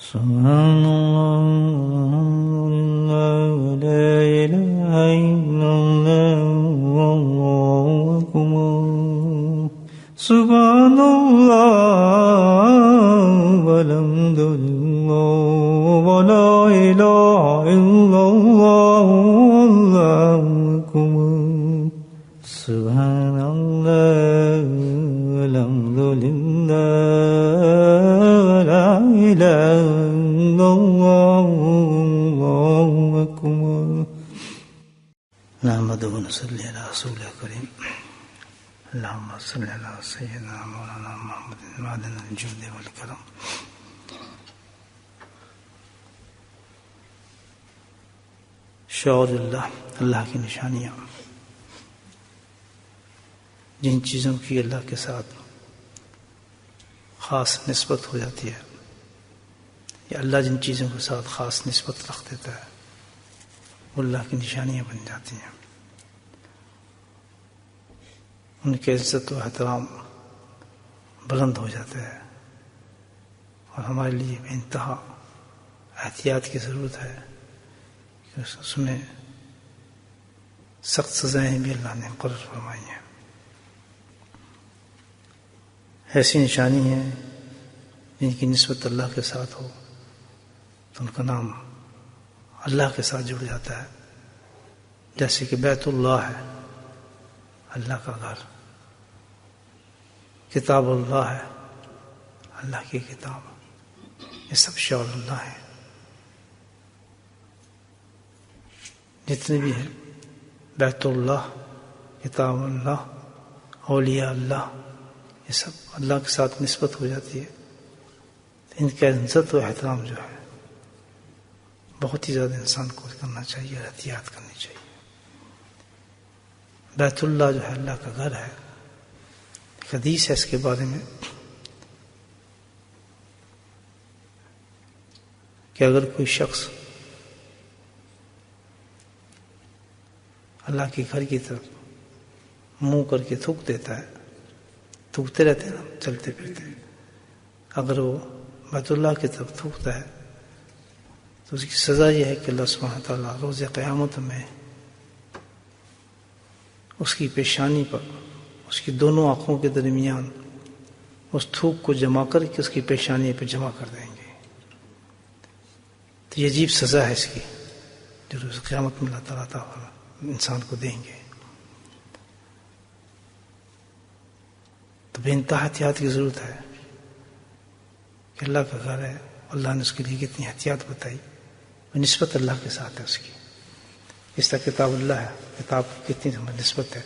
سبحان اللہ لا الہ الا اللہ واللہ اکبر سبحان اللہ والحمد للہ ولا الہ الا اللہ واللہ اکبر سبحان اللہ والحمد للہ ولا الہ نحمدہ و نصلی علی رسول کریم اللہم صلی علی سیدنا مولانا محمد معدن الجود والکرم. شعور اللہ کی نشانیاں، جن چیزوں کی اللہ کے ساتھ خاص نسبت ہو جاتی ہے یا اللہ جن چیزوں کے ساتھ خاص نسبت رکھ دیتا ہے وہ اللہ کی نشانیاں بن جاتی ہیں. ان کے عزت و احترام بلند ہو جاتا ہے اور ہمارے لیے بے انتہا احتیاط کی ضرورت ہے کہ اس میں سخت سزائیں بھی اللہ نے مقرر فرمائی ہیں. ایسی نشانی ہیں جن کی نسبت اللہ کے ساتھ ہو تو ان کا نام اللہ کے ساتھ جڑ جاتا ہے، جیسے کہ بیت اللہ ہے اللہ کا گھر، کتاب اللہ ہے اللہ کی کتاب، یہ سب شعور اللہ ہے. جتنے بھی ہیں بیت اللہ، کتاب اللہ، اولیاء اللہ، یہ سب اللہ کے ساتھ نسبت ہو جاتی ہے. ان کا عزت و احترام جو ہے بہت ہی زیادہ انسان کو کرنا چاہیے اور احتیاط کرنی چاہیے. بیت اللہ جو ہے اللہ کا گھر ہے. حدیث ہے اس کے بارے میں کہ اگر کوئی شخص اللہ کے گھر کی طرف منہ کر کے تھوک دیتا ہے، تھوکتے رہتے ہیں نا چلتے پھرتے، اگر وہ بیت اللہ کی طرف تھوکتا ہے تو اس کی سزا یہ ہے کہ اللہ سبحانہ تعالیٰ روز قیامت میں اس کی پیشانی پر، اس کی دونوں آنکھوں کے درمیان اس تھوک کو جمع کر کے اس کی پیشانی پہ جمع کر دیں گے. تو یہ عجیب سزا ہے اس کی جو روز قیامت میں اللہ تعالیٰ انسان کو دیں گے. تو بے انتہا احتیاط کی ضرورت ہے کہ اللہ کا گھر ہے، اللہ نے اس کے لیے کتنی احتیاط بتائی، وہ نسبت اللہ کے ساتھ ہے اس کی. اس طرح کتاب اللہ ہے، کتاب کی کتنی نسبت ہے،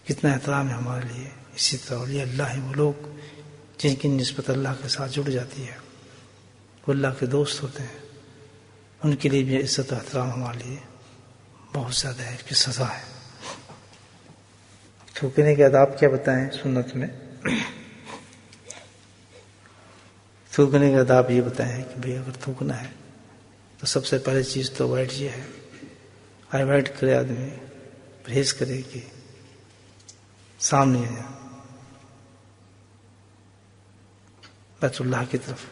کتنا احترام ہے ہمارے لیے. اسی طرح اولیاء اللہ ہیں وہ لوگ جن کی نسبت اللہ کے ساتھ جڑ جاتی ہے، وہ اللہ کے دوست ہوتے ہیں. ان کے لیے بھی عزت و احترام ہمارے لیے بہت زیادہ ہے، اس کی سزا ہے. تھوکنے کے آداب کیا بتائیں سنت میں؟ تھوکنے کے آداب یہ بتائیں کہ بھئی اگر تھوکنا ہے تو سب سے پہلی چیز تو اوائڈ یہ ہے، اوائڈ کرے آدمی، پرہیز کرے کہ سامنے آ جائے بیت اللہ کی طرف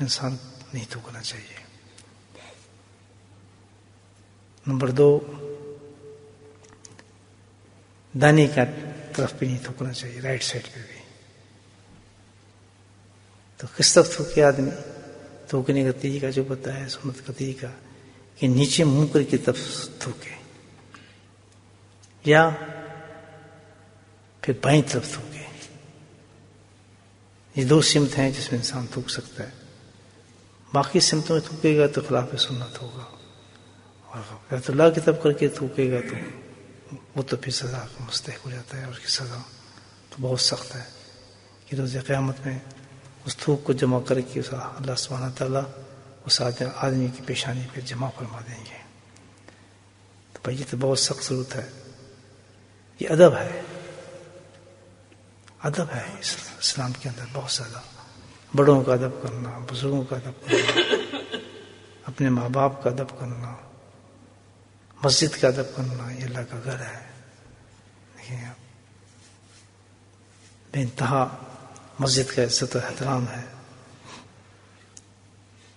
انسان نہیں تھوکنا چاہیے. نمبر 2، دانے کی طرف بھی نہیں تھوکنا چاہیے، رائٹ سائڈ پہ بھی. تو کس طرف تھوکے آدمی؟ تھوکنے کا طریقہ جو بتایا سنت کا طریقہ کہ نیچے منہ کر کی طرف تھوکے یا پھر بائیں طرف تھوکے. یہ 2 سمت ہیں جس میں انسان تھوک سکتا ہے. باقی سمتوں میں تھوکے گا تو خلاف سنت ہوگا، اور بیت اللہ کی طرف کر کے تھوکے گا تو وہ تو پھر سزا کا مستحق ہو جاتا ہے، اور اس کی سزا تو بہت سخت ہے کہ روز قیامت میں اس تھوک کو جمع کر کے اللہ سبحانہ تعالیٰ اس آدمی کی پیشانی پہ جمع فرما دیں گے. تو بھائی یہ تو بہت سخت ضرورت ہے. یہ ادب ہے، ادب ہے اسلام کے اندر بہت زیادہ. بڑوں کا ادب کرنا، بزرگوں کا ادب کرنا، اپنے ماں باپ کا ادب کرنا، مسجد کا ادب کرنا، یہ اللہ کا گھر ہے. دیکھیں آپ بے انتہا مسجد کا عزت و احترام ہے.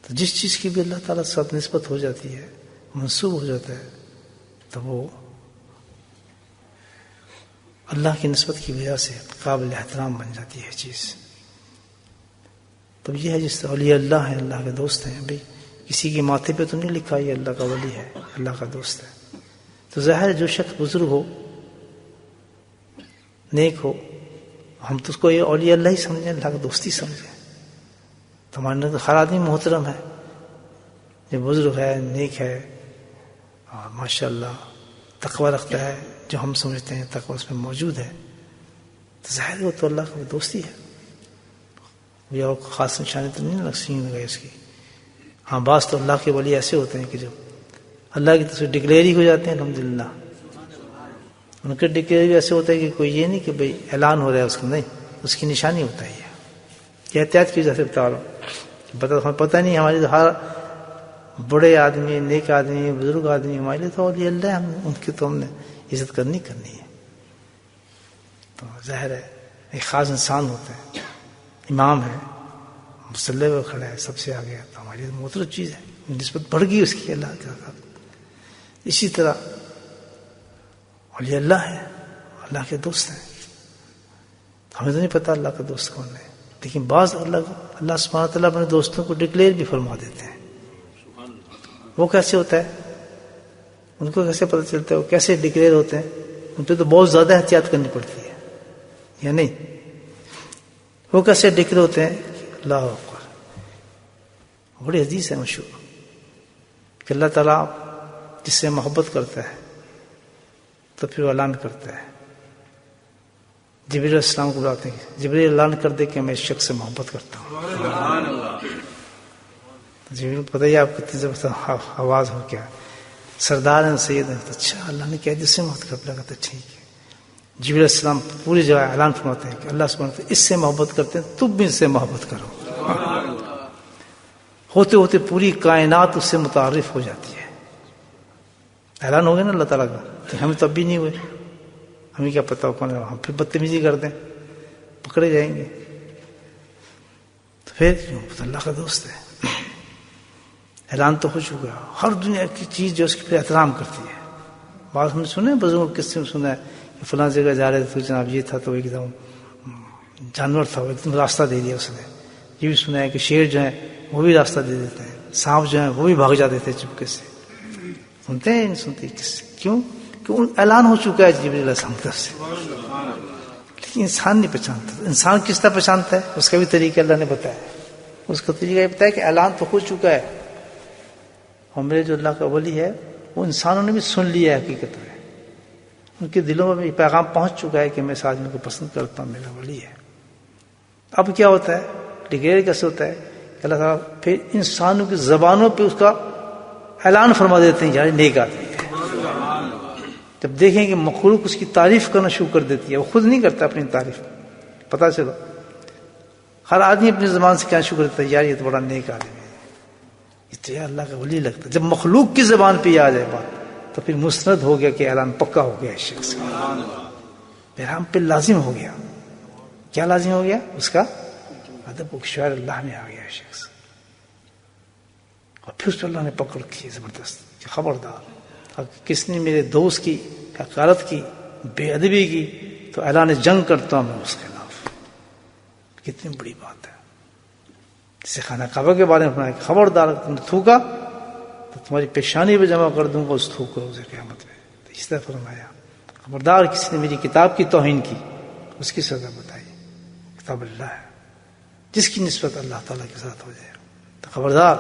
تو جس چیز کی بھی اللہ تعالیٰ سے ساتھ نسبت ہو جاتی ہے، منسوب ہو جاتا ہے، تو وہ اللہ کی نسبت کی وجہ سے قابل احترام بن جاتی ہے چیز۔ تو یہ ہے جس طرح اولیاء اللہ ہیں، اللہ کے دوست ہیں، بھائی کسی کے ماتھے پہ تو نہیں لکھا یہ اللہ کا ولی ہے، اللہ کا دوست ہے۔ تو ظاہر ہے جو شخص بزرگ ہو، نیک ہو، ہم تو اس کو یہ اولیاء اللہ ہی سمجھیں، اللہ کا دوست ہی سمجھیں۔ تو ہمارے تو ہر آدمی محترم ہے، جو بزرگ ہے، نیک ہے، اور ماشاء اللہ تقوی رکھتا ہے، جو ہم سمجھتے ہیں تقوی اس میں موجود ہے، تو ظاہر ہے وہ تو اللہ کا دوستی ہے۔ یہ اور خاص نشانی تو نہیں لگی اس کی۔ ہاں بعض تو اللہ کے ولی ایسے ہوتے ہیں کہ جو اللہ کی طرف سے ڈکلیئر ہی ہو جاتے ہیں، الحمدللہ۔ ان کے ڈکلیئر بھی ایسے ہوتا ہے کہ کوئی یہ نہیں کہ بھئی اعلان ہو رہا ہے اس کو، نہیں، اس کی نشانی ہوتا ہے یہ احتیاط کی وجہ سے بتا رہا ہوں۔ ہمیں پتہ نہیں، ہماری تو ہر بڑے آدمی، نیک آدمی، بزرگ آدمی ہمارے لیے تو اولیاء اللہ، ہم ان کی تو ہم نے عزت کرنی ہے۔ تو ظاہر ہے ایک خاص انسان ہوتا ہے، امام ہے، مسلح پہ کھڑا ہے، سب سے آگے، تو ہماری محترم چیز ہے، نسبت بڑھ گئی اس کی اللہ کے ساتھ۔ اسی طرح اولیاء اللہ ہے، اللہ کے دوست ہیں۔ ہمیں تو نہیں پتا اللہ کا دوست کون ہے، لیکن بعض اللہ سبحانہ تعالیٰ اپنے دوستوں کو ڈکلیئر بھی فرما دیتے ہیں۔ وہ کیسے ہوتا ہے؟ ان کو کیسے پتہ چلتا ہے وہ کیسے ڈکلیئر ہوتے ہیں؟ ان پہ تو بہت زیادہ احتیاط کرنی پڑتی ہے، یا نہیں؟ وہ کیسے ڈکلیئر ہوتے ہیں؟ اللہ اکبر، بڑی حدیث ہے مشہور کہ اللہ تعالیٰ جس سے محبت کرتا ہے تو پھر وہ اعلان کرتا ہے، جبریل علیہ السلام کو بلاتے ہیں، جبریل اعلان کر دے کہ میں اس شخص سے محبت کرتا ہوں۔ جبریل کو پتہ ہی آپ کتنی زبردست آواز ہو کیا، سردار ہیں، سید ہیں، تو اچھا اللہ نے کیا جس سے محبت کرتا لگا تو ٹھیک ہے۔ جبریل علیہ السلام پوری جگہ اعلان فرماتے ہیں کہ اللہ سبحانہ تعالیٰ اس سے محبت کرتے ہیں، تم بھی اس سے محبت کرو۔ ہوتے ہوتے پوری کائنات اس سے متعارف ہو جاتی ہے۔ اعلان ہو گیا نا اللہ تعالیٰ کا، کہ ہمیں تو اب بھی نہیں ہوئے، ہمیں کیا پتا ہو کون ہے، ہم پھر بدتمیزی کر دیں، پکڑے جائیں گے۔ تو پھر اللہ کا دوست ہے، اعلان تو ہو چکا ہے، ہر دنیا کی چیز جو اس کی پھر احترام کرتی ہے۔ بات ہم نے سنے بزرگوں کس سے سنا ہے کہ فلاں جگہ جا رہے تھے تو جناب یہ تھا تو ایک دم جانور تھا، وہ ایک دم راستہ دے دیا اس نے۔ یہ بھی سنا ہے کہ شیر جو ہیں وہ بھی راستہ دے دیتے ہیں، سانپ جو ہیں وہ بھی بھاگ جاتے تھے چپکے سے۔ سنتے ہیں نہیں سنتے کس سے؟ کیوں کہ اعلان ہو چکا ہے جبریل علیہ السلام کی طرف سے، لیکن انسان نہیں پہچانتا۔ انسان کس طرح پہچانتا ہے؟ اس کا بھی طریقہ اللہ نے بتایا، اس کا طریقہ یہ بتایا کہ اعلان تو ہو چکا ہے، اور میرے جو اللہ کا ولی ہے وہ انسانوں نے بھی سن لیا ہے، حقیقت میں ان کے دلوں میں یہ پیغام پہنچ چکا ہے کہ میں اس آدمی کو پسند کرتا ہوں، میرا ولی ہے۔ اب کیا ہوتا ہے؟ ڈکلیئر کیسے ہوتا ہے کہ اللہ تعالیٰ پھر انسانوں کی زبانوں پہ اس کا اعلان فرما دیتے ہیں، یار نیک آدمی ہے۔ جب دیکھیں کہ مخلوق اس کی تعریف کرنا شروع کر دیتی ہے، وہ خود نہیں کرتا اپنی تعریف، پتہ چلو ہر آدمی اپنی زبان سے کیا شروع کر دیتا ہے، یار یہ تو بڑا نیک آدمی ہے، یہ اللہ کا ولی لگتا ہے۔ جب مخلوق کی زبان پہ آ جائے بات تو پھر مستند ہو گیا کہ اعلان پکا ہو گیا اس شخص کا، پھر ہم پہ لازم ہو گیا۔ کیا لازم ہو گیا؟ اس کا ادب و شعر اللہ میں آ گیا شخص، اور پھر اس پہ اللہ نے پکڑ رکھی زبردست کہ خبردار کس نے میرے دوست کی حقارت کی، بے ادبی کی، تو اعلان جنگ کرتا ہوں میں اس کے خلاف۔ کتنی بڑی بات ہے۔ جسے خانہ کعبہ کے بارے میں فرمایا کہ خبردار تم نے تھوکا تو تمہاری پیشانی پہ جمع کر دوں گا اس تھوک کو روز قیامت میں۔ تو اس طرح فرمایا خبردار کسی نے میری کتاب کی توہین کی، اس کی سزا بتائی۔ کتاب اللہ ہے، جس کی نسبت اللہ تعالیٰ کے ساتھ ہو جائے تو خبردار،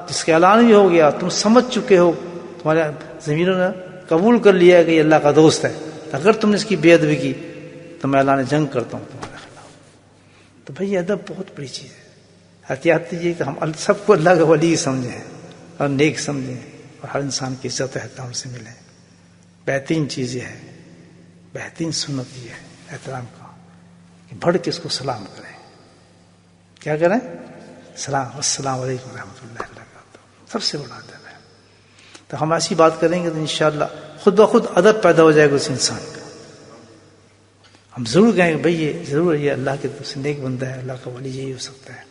جس کا اعلان بھی ہو گیا، تم سمجھ چکے ہو، تمہارے ضمیروں نے قبول کر لیا ہے کہ یہ اللہ کا دوست ہے، تو اگر تم نے اس کی بے ادبی کی تو میں اعلان جنگ کرتا ہوں تمہارے خلاف۔ تو بھائی ادب بہت بڑی چیز ہے۔ احتیاط دیجیے کہ ہم سب کو اللہ کا ولی سمجھیں اور نیک سمجھیں، اور ہر انسان کی عزت احترام سے ملیں۔ بہترین چیز یہ ہے، بہترین سنت یہ ہے احترام کا کہ بڑھ کے اس کو سلام کریں۔ کیا کریں؟ سلام، السلام علیکم ورحمۃ اللہ وبرکاتہ، سب سے بڑا ادب ہے۔ تو ہم ایسی بات کریں گے تو انشاءاللہ خود بخود ادب پیدا ہو جائے گا اس انسان کا۔ ہم ضرور کہیں کہ بھئی یہ ضرور یہ اللہ کے نیک بندہ ہے، اللہ کا ولی یہی ہو سکتا ہے۔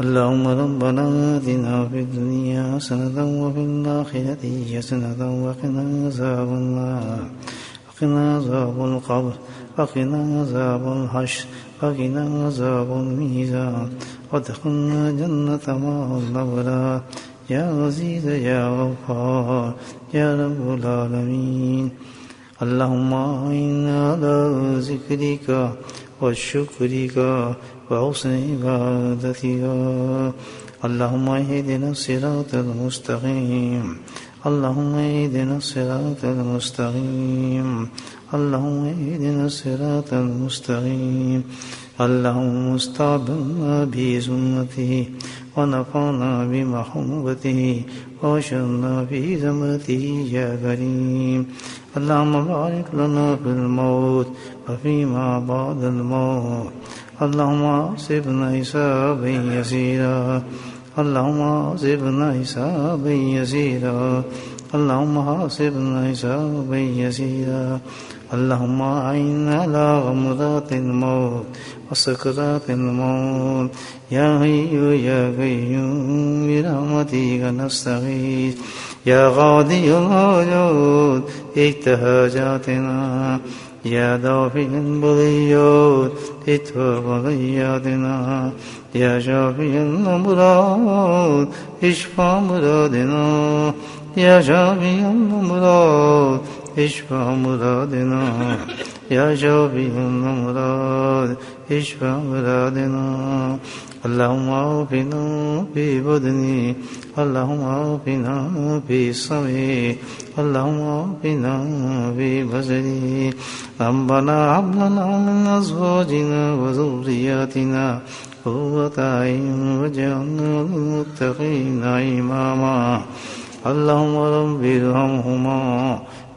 اللهم ربنا آتنا في الدنيا حسنة وفي الآخرة حسنة وقنا عذاب النار وقنا عذاب القبر وقنا عذاب الحشر وقنا عذاب الميزان وادخلنا جنة مع الأبرار يا عزيز يا غفار يا رب العالمين. اللهم إنا على ذكرك وشكرك وحسن عبادتك. اللهم اهدنا الصراط المستقيم، اللهم اهدنا الصراط المستقيم، اللهم اهدنا الصراط المستقيم. اللهم استعبدنا بسنته ونفعنا بمحبته واشرنا في زمرته يا كريم. اللهم بارك لنا في الموت وفيما بعد الموت. اللهم حاسبنا حسابا يسيرا، اللهم حاسبنا حسابا يسيرا، اللهم حاسبنا حسابا يسيرا. اللهم أعنا على غمرات الموت وسكرات الموت يا حي يا قيوم برحمتك نستغيث. يا قاضي الحاجات اقض حاجاتنا، يا دافع البليات ادفع بلياتنا، يا شافي الأمراض اشفى مرادنا، يا شافي الأمراض اشفى مرادنا، يا شافي الأمراض اشفى مرادنا. اللهم عافنا في بدني، اللهم عافنا في سمعي، اللهم عافنا في بصري. ربنا هب لنا من أزواجنا وذرياتنا قرة أعين واجعلنا للمتقين إماما. اللهم رب ارحمهما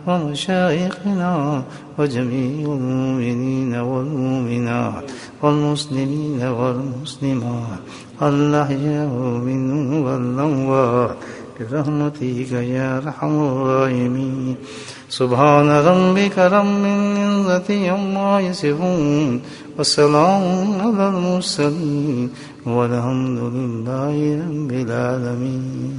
ومشايخنا وجميع المؤمنين والمؤمنات والمسلمين والمسلمات الأحياء منهم والأموات برحمتك يا أرحم الراحمين. سبحان ربك رب العزة عما يصفون وسلام على المرسلين والحمد لله رب العالمين.